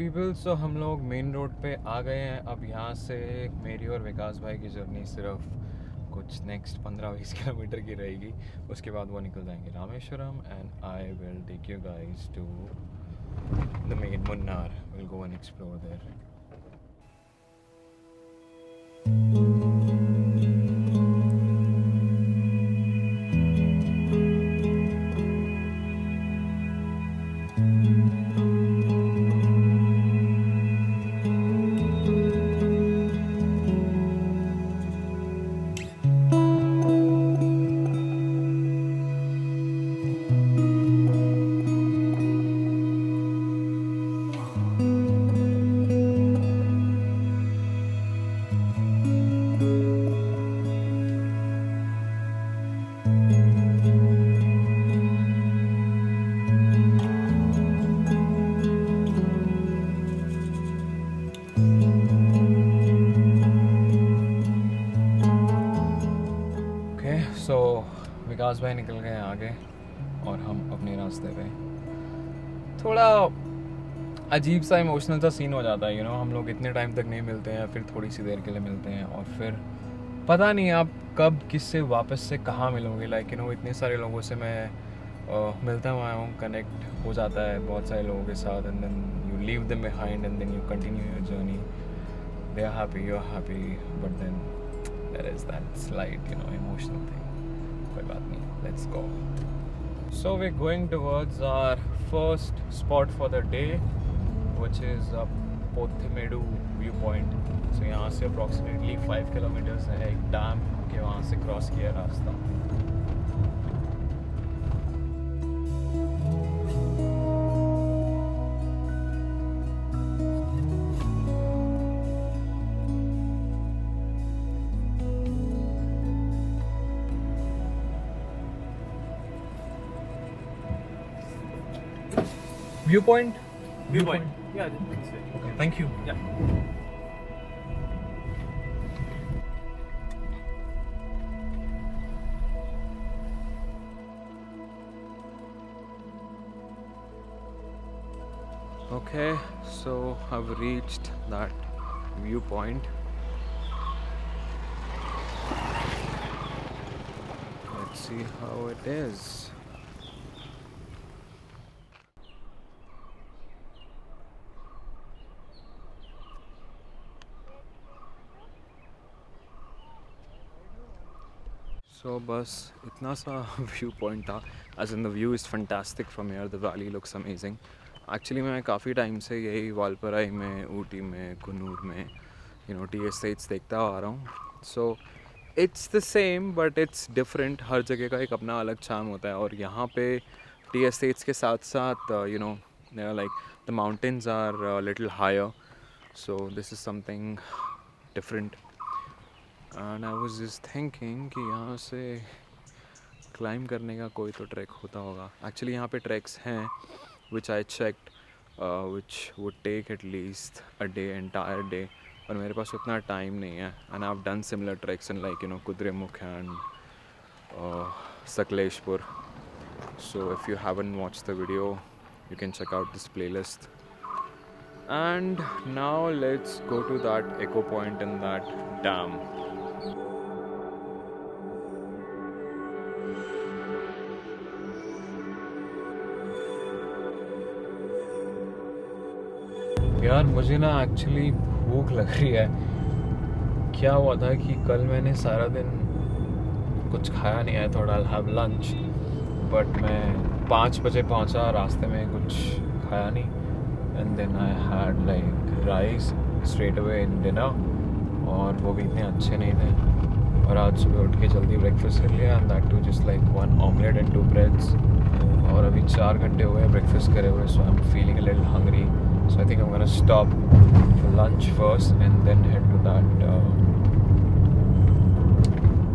People, सो हम लोग main road पे आ गए हैं। अब यहाँ से मेरी और विकास भाई की जर्नी सिर्फ कुछ नेक्स्ट 15-20 किलोमीटर की रहेगी। उसके बाद वो निकल जाएंगे Rameswaram and I will take you guys to the main Munnar. Will go and explore there. So Vikas भाई निकल गए आगे और हम अपने रास्ते पे। थोड़ा अजीब सा इमोशनल सा सीन हो जाता है हम लोग इतने टाइम तक नहीं मिलते हैं, फिर थोड़ी सी देर के लिए मिलते हैं और फिर पता नहीं आप कब किससे वापस से कहाँ मिलोगे। इतने सारे लोगों से मैं मिलता हुआ हूँ, कनेक्ट हो जाता है बहुत सारे लोगों के साथ and then you leave them behind and then you continue your journey. They are happy, you are happy, but then there is that slight emotional thing. कोई बात नहीं, let's go. So we're going towards our first spot for the day, which is Pothimedu viewpoint. So यहाँ से approximately 5 kilometers है एक dam के, वहाँ से क्रॉस किया रास्ता। Viewpoint? Viewpoint. Yeah, this way. Okay, thank you. Yeah. Okay, so I've reached that viewpoint. Let's see how it is. So बस इतना सा व्यू पॉइंट था। As in the view is fantastic from here, the valley looks amazing. Actually मैं काफ़ी time से यही वालपराई में, ऊटी में, कुन्नूर में टी एस्टेट्स देखता आ रहा हूँ। So it's the same but it's different. हर जगह का एक अपना अलग चार्म होता है और यहाँ पे टी एस्टेट्स के साथ साथ like the mountains are little higher, so this is something different. And I was just thinking कि यहाँ से क्लाइंब करने का कोई तो ट्रैक होता होगा। एक्चुअली यहाँ पे ट्रैक्स हैं which I checked which would take at least a day, entire day, और मेरे पास उतना टाइम नहीं है। And I have done similar tracks in like Kudremukh and Sakleshpur. So if you haven't watched the video you can check out this playlist. And now let's go to that echo point in that dam. यार मुझे ना actually भूख लग रही है। क्या हुआ था कि कल मैंने सारा दिन कुछ खाया नहीं है, थोड़ा आई हैव लंच, बट मैं 5 बजे पहुंचा, रास्ते में कुछ खाया नहीं and then I had like rice straight away in dinner, और वो भी इतने अच्छे नहीं थे। और आज सुबह उठ के जल्दी ब्रेकफास्ट कर लिया and that too just like 1 omelette and 2 breads. और अभी 4 घंटे हुए ब्रेकफास्ट करे हुए, so I am feeling a little hungry, so I think I am gonna stop for lunch first and then head to that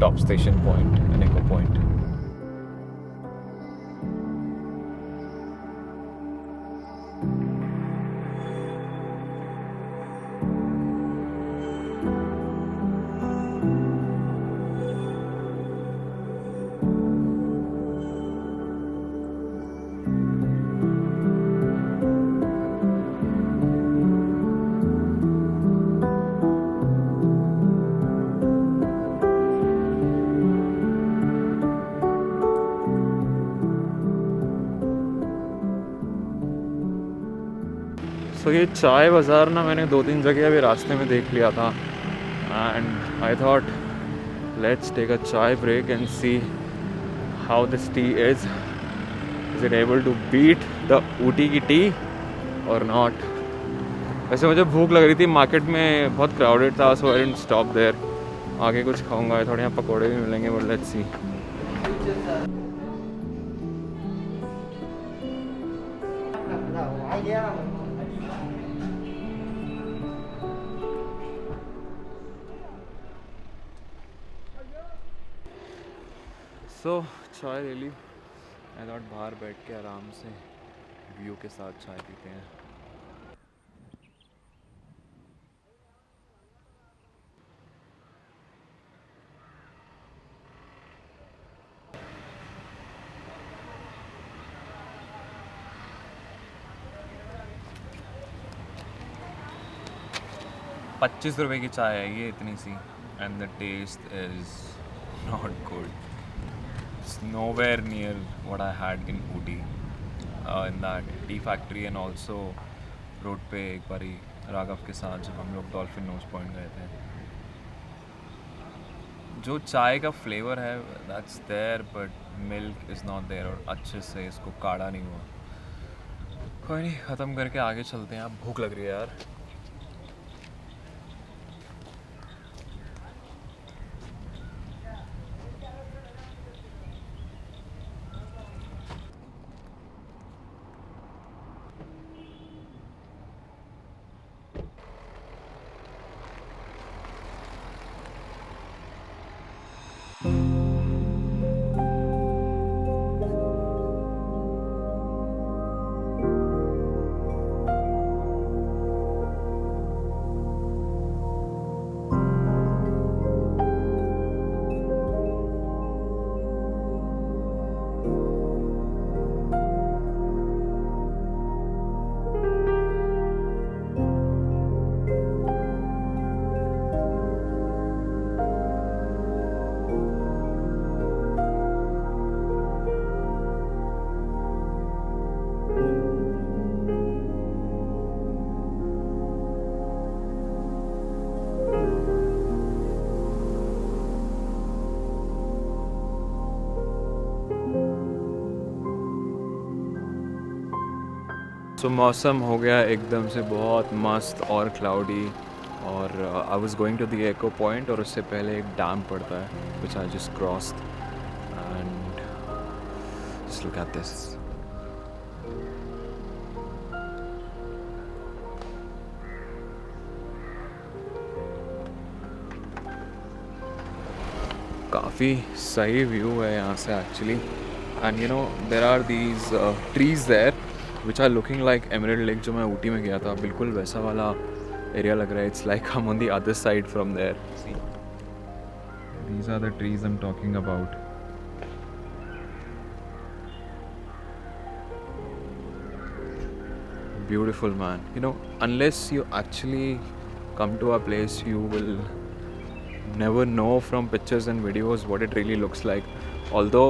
top station point and echo point. सो ये चाय बाज़ार ना मैंने 2-3 जगह अभी रास्ते में देख लिया था and I thought let's take a chai break and see how this tea is it able to beat the Ooty की टी और नॉट। वैसे मुझे भूख लग रही थी, मार्केट में बहुत क्राउडेड था, सो आई डिडंट स्टॉप देयर। आगे कुछ खाऊंगा, थोड़े यहाँ पकौड़े भी मिलेंगे, बट लेट्स सी। सो चाय ले ली, आई थॉट बाहर बैठ के आराम से व्यू के साथ चाय पीते हैं। ₹25 की चाय है ये, इतनी सी, and the taste is not good. It's nowhere near what I had in Ooty, in that tea factory, and also road पे एक बारी राघव के साथ जब हम लोग डॉल्फिन नोज पॉइंट गए थे, जो चाय का फ्लेवर है that's there but milk is not there, और अच्छे से इसको काढ़ा नहीं हुआ। कोई नहीं, ख़त्म करके आगे चलते हैं, अब भूख लग रही है यार। तो मौसम हो गया एकदम से बहुत मस्त और क्लाउडी, और I was going to the echo point, और उससे पहले एक डैम पड़ता है which I just crossed, and just look at this. काफ़ी सही व्यू है यहाँ से actually, and you know there are these trees there which are looking like Emerald Lake, जो मैं ऊटी में गया था बिल्कुल वैसा वाला एरिया लग रहा है। It's like I'm on the other side from there. See, these are the trees I'm talking about. Beautiful, man. You know, unless you actually come to a place, you will never know from pictures and videos what it really looks like. Although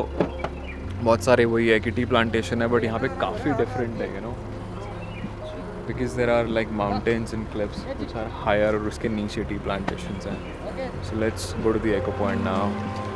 बहुत सारे वही है कि tea plantation है, but यहाँ पे काफ़ी different है, you know, because there are like mountains and cliffs which are higher, और उसके नीचे टी प्लांटेशंस हैं। So let's go to the echo point now.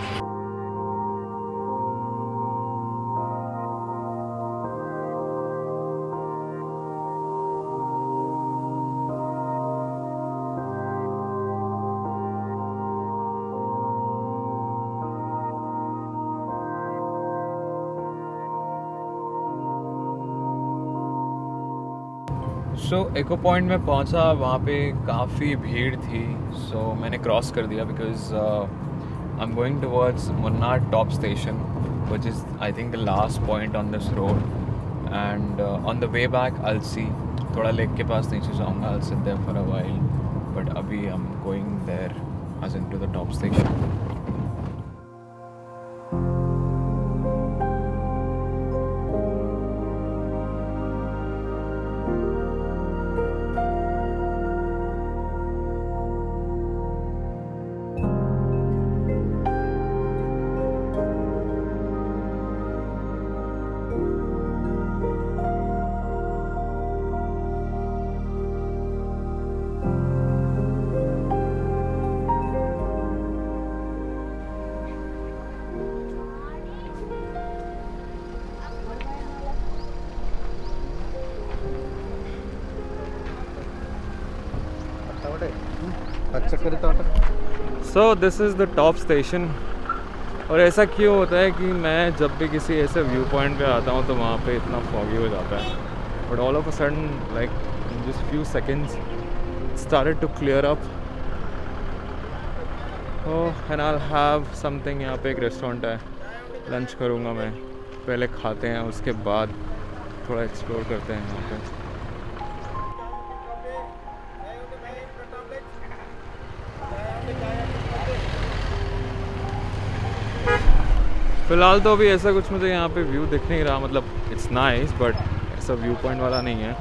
So echo point में पहुंचा, वहाँ पे काफ़ी भीड़ थी, सो मैंने क्रॉस कर दिया because I am going towards Munnar top station which is I think the last point on this road, and on the way back I will see, थोड़ा लेक के पास नीचे जाऊँगा, I will sit there for a while, but अभी I am going there as in to the top station. So this is the top station. और ऐसा क्यों होता है कि मैं जब भी किसी ऐसे व्यू पॉइंट पे आता हूँ तो वहाँ पे इतना फॉगी हो जाता है, but all of a sudden like in just few seconds started to clear up. And I have something, यहाँ पे एक रेस्टोरेंट है, लंच करूँगा मैं। पहले खाते हैं, उसके बाद थोड़ा एक्सप्लोर करते हैं यहाँ पे। फ़िलहाल तो अभी ऐसा कुछ मुझे यहाँ पे व्यू दिख नहीं रहा, मतलब इट्स नाइस बट ऐसा व्यू पॉइंट वाला नहीं है।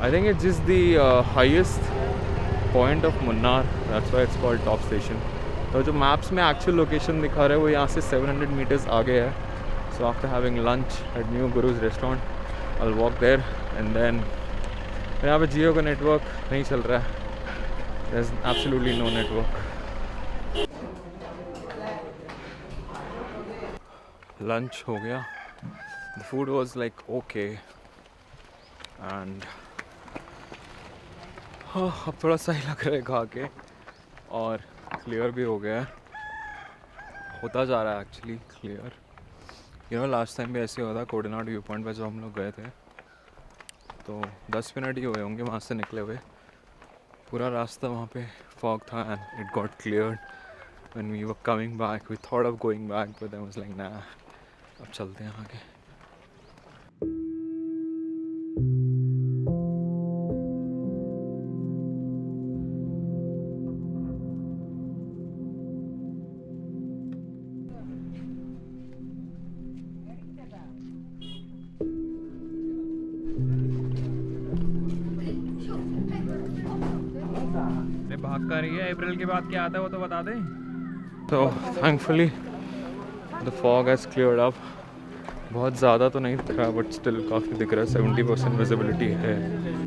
I think it's just the highest point of Munnar, that's why it's called top station. तो जो मैप्स में एक्चुअल लोकेशन दिखा रहे हैं वो यहाँ से 700 मीटर्स आगे है। So after having lunch at New Gurus restaurant I will walk there and then यहाँ पे जियो का नेटवर्क नहीं चल रहा है, there is absolutely no network. Lunch हो गया, the food was like okay and अब थोड़ा सही लग रहा है खा के, और क्लियर भी हो गया है, होता जा रहा है actually clear. You know last time भी ऐसे हुआ था कोडेनाड व्यू पॉइंट पे, जो हम लोग गए थे तो 10 मिनट ही हुए होंगे वहाँ से निकले हुए, पूरा रास्ता वहाँ पे फॉग था and it got cleared when we were coming back. We thought of going back but then was like ना, अब चलते हैं आगे। भाग कर रही है, अप्रैल के बाद क्या आता है वो तो बता दें। तो thankfully the fog has cleared up. बहुत ज़्यादा तो नहीं दिख रहा बट स्टिल काफ़ी दिख रहा है, 70% विजिबिलिटी है।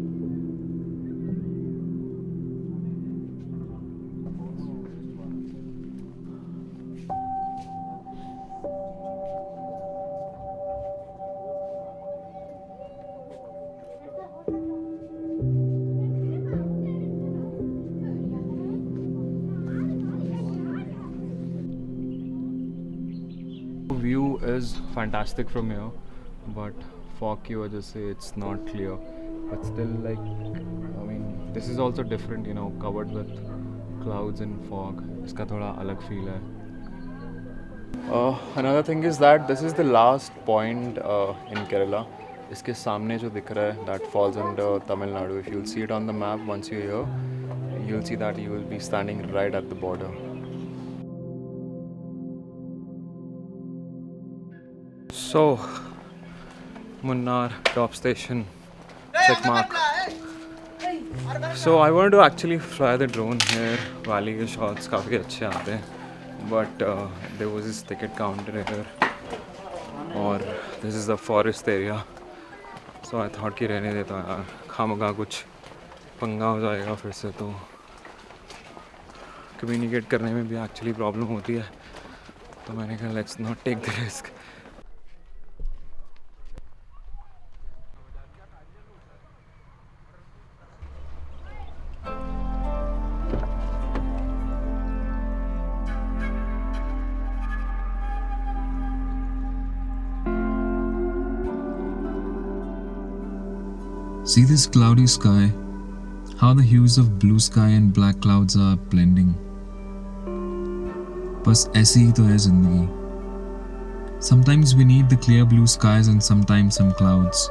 View is fantastic from here but fog की वजह से it's not clear, but still like I mean this is also different, you know, covered with clouds and fog. इसका थोड़ा अलग फील है। Another thing is that this is the last point in Kerala. इसके सामने जो दिख रहा है that falls under Tamil Nadu. If you will see it on the map once you here, you will see that you will be standing right at the border. So, Munnar top station, check mark. So I wanted to actually fly the drone here. Valley के shots काफ़ी अच्छे आते हैं, but there was this ticket counter here, और this is the forest area. So I thought कि रहने देता हूँ यार, खामखा कुछ पंगा हो जाएगा फिर से, तो कम्युनिकेट करने में भी एक्चुअली प्रॉब्लम होती है, तो मैंने कहा let's not take the risk. See this cloudy sky, how the hues of blue sky and black clouds are blending. बस ऐसी ही तो है जिंदगी. Sometimes we need the clear blue skies and sometimes some clouds.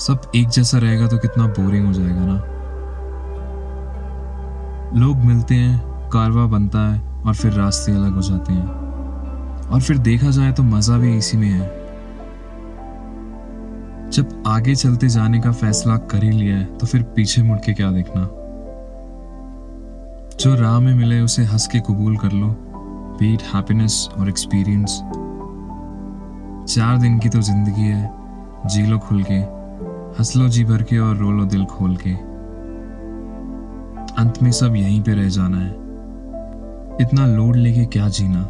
सब एक जैसा रहेगा तो कितना बोरिंग हो जाएगा ना. लोग मिलते हैं, कारवा बनता है और फिर रास्ते अलग हो जाते हैं. और फिर देखा जाए तो मजा भी इसी में है. जब आगे चलते जाने का फैसला कर ही लिया है तो फिर पीछे मुड़ के क्या देखना. जो राह में मिले उसे हंस के कबूल कर लो, be it happiness और experience. 4 दिन की तो जिंदगी है, जी लो खुल के, हंस लो जी भर के और रो लो दिल खोल के. अंत में सब यहीं पे रह जाना है, इतना लोड लेके क्या जीना.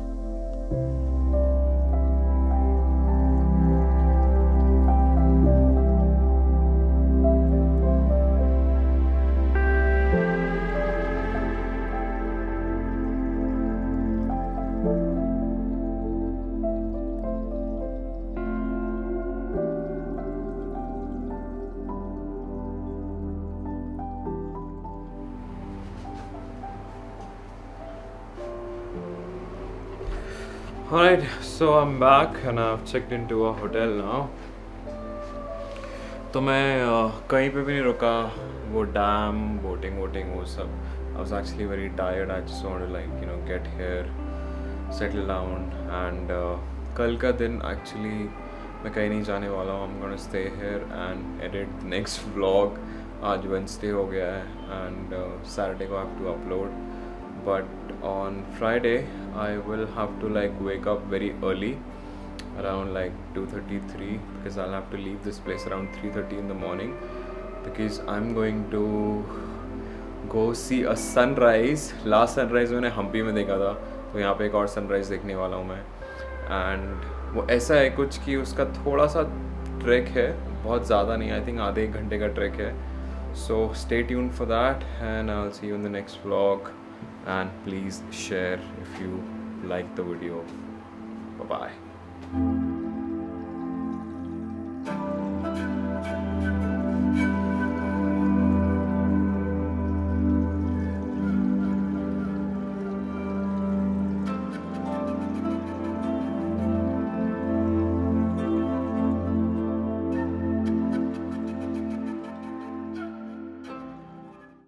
Alright, so I'm back and I've checked into a hotel now. तो मैं कहीं पे भी नहीं रुका, वो डैम बोटिंग वोटिंग वो सब. I was actually very tired. I just wanted to like get here, settle down and कल का दिन actually मैं कहीं नहीं जाने वाला हूँ. I'm gonna stay here and edit the next vlog. आज Wednesday हो गया है and Saturday को I have to upload. But on Friday I will have to like wake up very early around like 2:33 because I'll have to leave this place around 3:30 in the morning because I'm going to go see a sunrise. Last sunrise मैंने हम्पी में देखा था, तो यहाँ पे एक और sunrise देखने वाला हूँ मैं. And वो ऐसा है कुछ कि उसका थोड़ा सा ट्रैक है, बहुत ज़्यादा नहीं, आई थिंक आधे एक घंटे का ट्रैक है. So stay tuned for that and I'll see you in the next vlog. And please share if you like the video. Bye bye.